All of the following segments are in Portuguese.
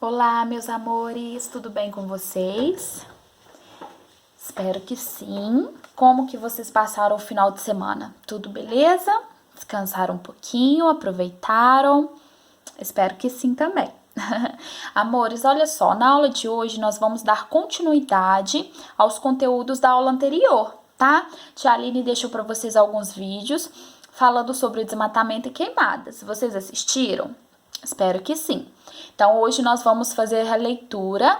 Olá, meus amores, tudo bem com vocês? Espero que sim. Como que vocês passaram o final de semana? Tudo beleza? Descansaram um pouquinho, aproveitaram? Espero que sim também. Amores, olha só, na aula de hoje nós vamos dar continuidade aos conteúdos da aula anterior, tá? Tia Aline deixou para vocês alguns vídeos falando sobre o desmatamento e queimadas. Vocês assistiram? Espero que sim. Então, hoje nós vamos fazer a leitura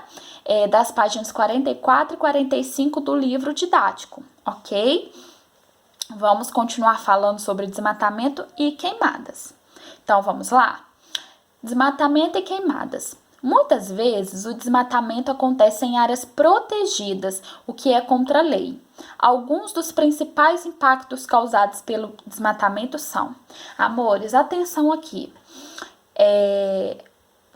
das páginas 44 e 45 do livro didático, ok? Vamos continuar falando sobre desmatamento e queimadas. Então, vamos lá? Desmatamento e queimadas. Muitas vezes, o desmatamento acontece em áreas protegidas, o que é contra a lei. Alguns dos principais impactos causados pelo desmatamento são... Amores, atenção aqui.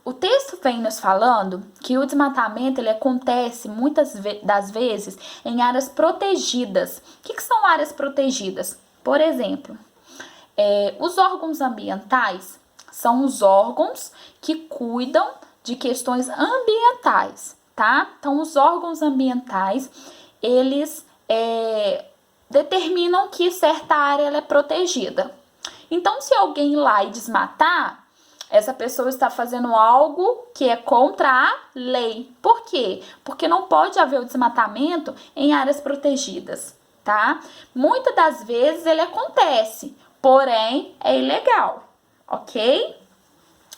O texto vem nos falando que o desmatamento ele acontece muitas das vezes em áreas protegidas. O que são áreas protegidas? Por exemplo, os órgãos ambientais são os órgãos que cuidam de questões ambientais, tá? Então, os órgãos ambientais, eles determinam que certa área ela é protegida. Então, se alguém ir lá e desmatar, essa pessoa está fazendo algo que é contra a lei. Por quê? Porque não pode haver o desmatamento em áreas protegidas, tá? Muitas das vezes ele acontece, porém é ilegal, ok?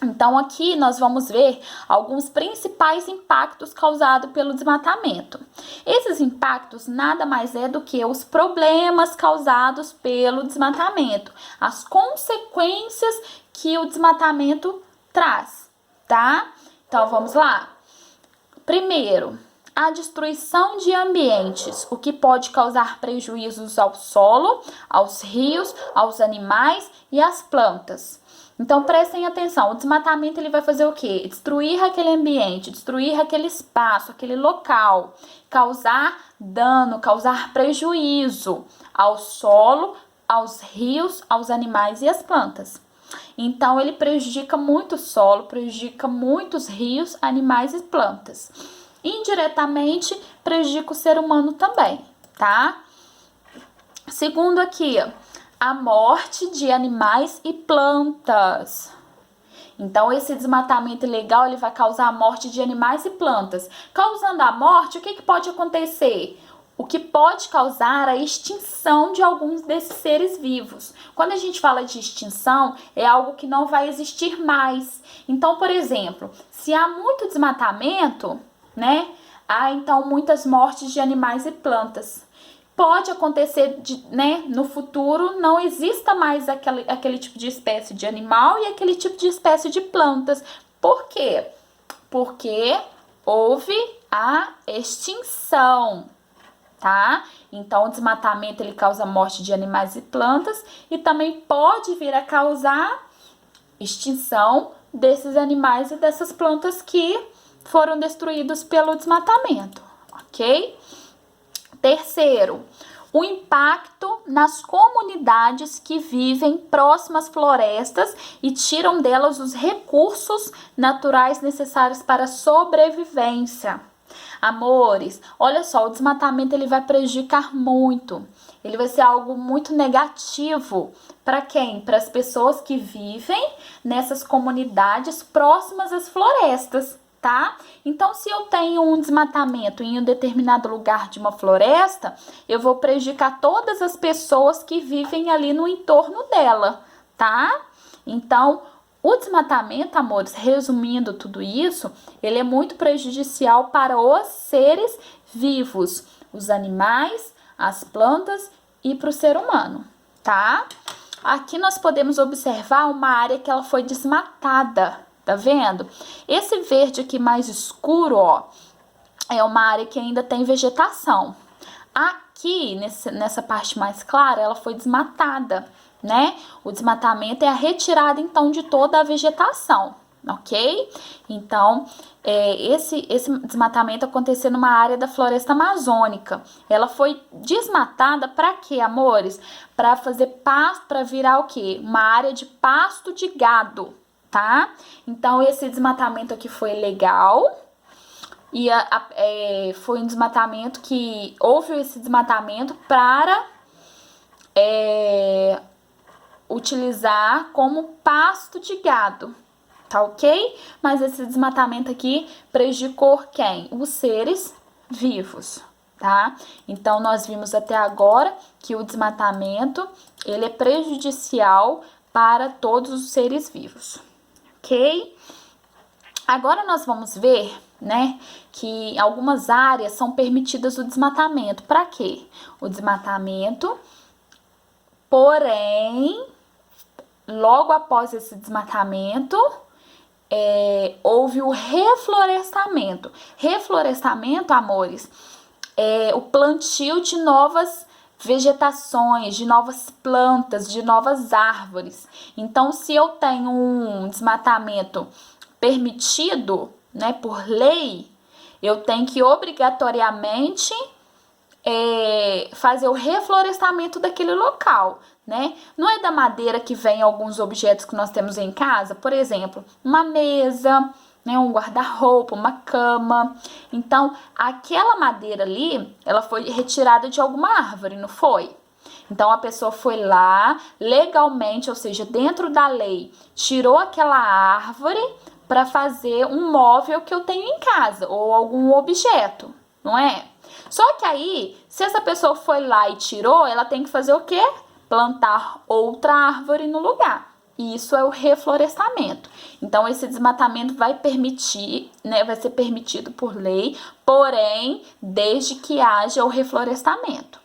Então, aqui nós vamos ver alguns principais impactos causados pelo desmatamento. Esses impactos nada mais é do que os problemas causados pelo desmatamento, as consequências que o desmatamento traz, tá? Então, vamos lá. Primeiro, a destruição de ambientes, o que pode causar prejuízos ao solo, aos rios, aos animais e às plantas. Então, prestem atenção, o desmatamento ele vai fazer o quê? Destruir aquele ambiente, destruir aquele espaço, aquele local, causar dano, causar prejuízo ao solo, aos rios, aos animais e às plantas. Então, ele prejudica muito o solo, prejudica muitos rios, animais e plantas. Indiretamente, prejudica o ser humano também, tá? Segundo aqui, a morte de animais e plantas. Então, esse desmatamento ilegal ele vai causar a morte de animais e plantas. Causando a morte, o que pode acontecer? O que pode causar a extinção de alguns desses seres vivos. Quando a gente fala de extinção, é algo que não vai existir mais. Então, por exemplo, se há muito desmatamento, né? Há então muitas mortes de animais e plantas. Pode acontecer, no futuro não exista mais aquele tipo de espécie de animal e aquele tipo de espécie de plantas. Por quê? Porque houve a extinção, tá? Então, o desmatamento ele causa morte de animais e plantas e também pode vir a causar extinção desses animais e dessas plantas que foram destruídos pelo desmatamento, ok? Terceiro, o impacto nas comunidades que vivem próximas às florestas e tiram delas os recursos naturais necessários para a sobrevivência. Amores, olha só, o desmatamento ele vai prejudicar muito. Ele vai ser algo muito negativo. Para quem? Para as pessoas que vivem nessas comunidades próximas às florestas, tá? Então, se eu tenho um desmatamento em um determinado lugar de uma floresta, eu vou prejudicar todas as pessoas que vivem ali no entorno dela, tá? Então, o desmatamento, amores, resumindo tudo isso, ele é muito prejudicial para os seres vivos, os animais, as plantas e para o ser humano, tá? Aqui nós podemos observar uma área que ela foi desmatada. Tá vendo? Esse verde aqui mais escuro, ó, é uma área que ainda tem vegetação. Aqui, nessa parte mais clara, ela foi desmatada, né? O desmatamento é a retirada, então, de toda a vegetação, ok? Então, esse desmatamento aconteceu numa área da floresta amazônica. Ela foi desmatada para quê, amores? Para fazer pasto, para virar o quê? Uma área de pasto de gado. tá? Então, esse desmatamento aqui foi legal. E foi um desmatamento que... Houve esse desmatamento para utilizar como pasto de gado, tá ok? Mas esse desmatamento aqui prejudicou quem? Os seres vivos, tá? Então, nós vimos até agora que o desmatamento, ele é prejudicial para todos os seres vivos, ok? Agora nós vamos ver, né, que algumas áreas são permitidas o desmatamento. Para quê? O desmatamento, porém, logo após esse desmatamento, houve o reflorestamento. Reflorestamento, amores, é o plantio de novas vegetações, de novas plantas, de novas árvores. Então, se eu tenho um desmatamento permitido, né, por lei, eu tenho que obrigatoriamente fazer o reflorestamento daquele local, né? Não é da madeira que vem alguns objetos que nós temos em casa, por exemplo, uma mesa, né, um guarda-roupa, uma cama. Então, aquela madeira ali, ela foi retirada de alguma árvore, não foi? Então, a pessoa foi lá, legalmente, ou seja, dentro da lei, tirou aquela árvore para fazer um móvel que eu tenho em casa, ou algum objeto, não é? Só que aí, se essa pessoa foi lá e tirou, ela tem que fazer o quê? Plantar outra árvore no lugar. E isso é o reflorestamento. Então, esse desmatamento vai permitir, né, vai ser permitido por lei, porém, desde que haja o reflorestamento,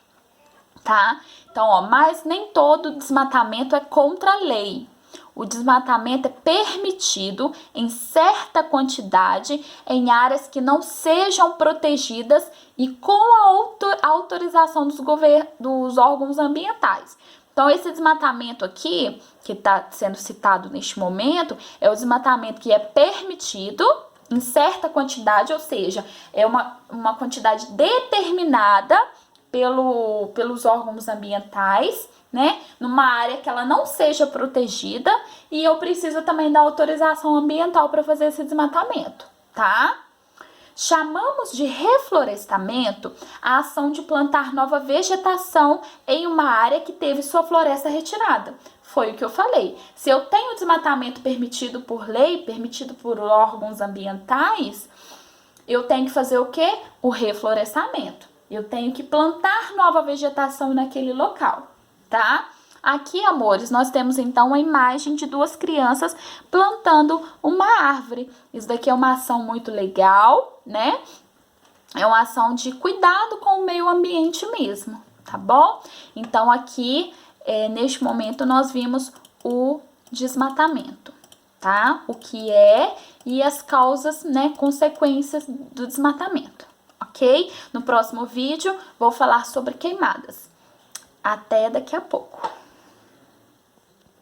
tá? Então, ó, mas nem todo desmatamento é contra a lei. O desmatamento é permitido em certa quantidade em áreas que não sejam protegidas e com a autorização dos órgãos ambientais. Então, esse desmatamento aqui, que está sendo citado neste momento, é o desmatamento que é permitido em certa quantidade, ou seja, é uma quantidade determinada pelos órgãos ambientais, né, numa área que ela não seja protegida, e eu preciso também da autorização ambiental para fazer esse desmatamento, tá? Chamamos de reflorestamento a ação de plantar nova vegetação em uma área que teve sua floresta retirada. Foi o que eu falei. Se eu tenho desmatamento permitido por lei, permitido por órgãos ambientais, eu tenho que fazer o quê? O reflorestamento. Eu tenho que plantar nova vegetação naquele local, tá? Aqui, amores, nós temos então uma imagem de duas crianças plantando uma árvore. Isso daqui é uma ação muito legal, né? É uma ação de cuidado com o meio ambiente mesmo, tá bom? Então, aqui, neste momento, nós vimos o desmatamento, tá? O que é e as causas, né, consequências do desmatamento. Ok? No próximo vídeo, vou falar sobre queimadas. Até daqui a pouco.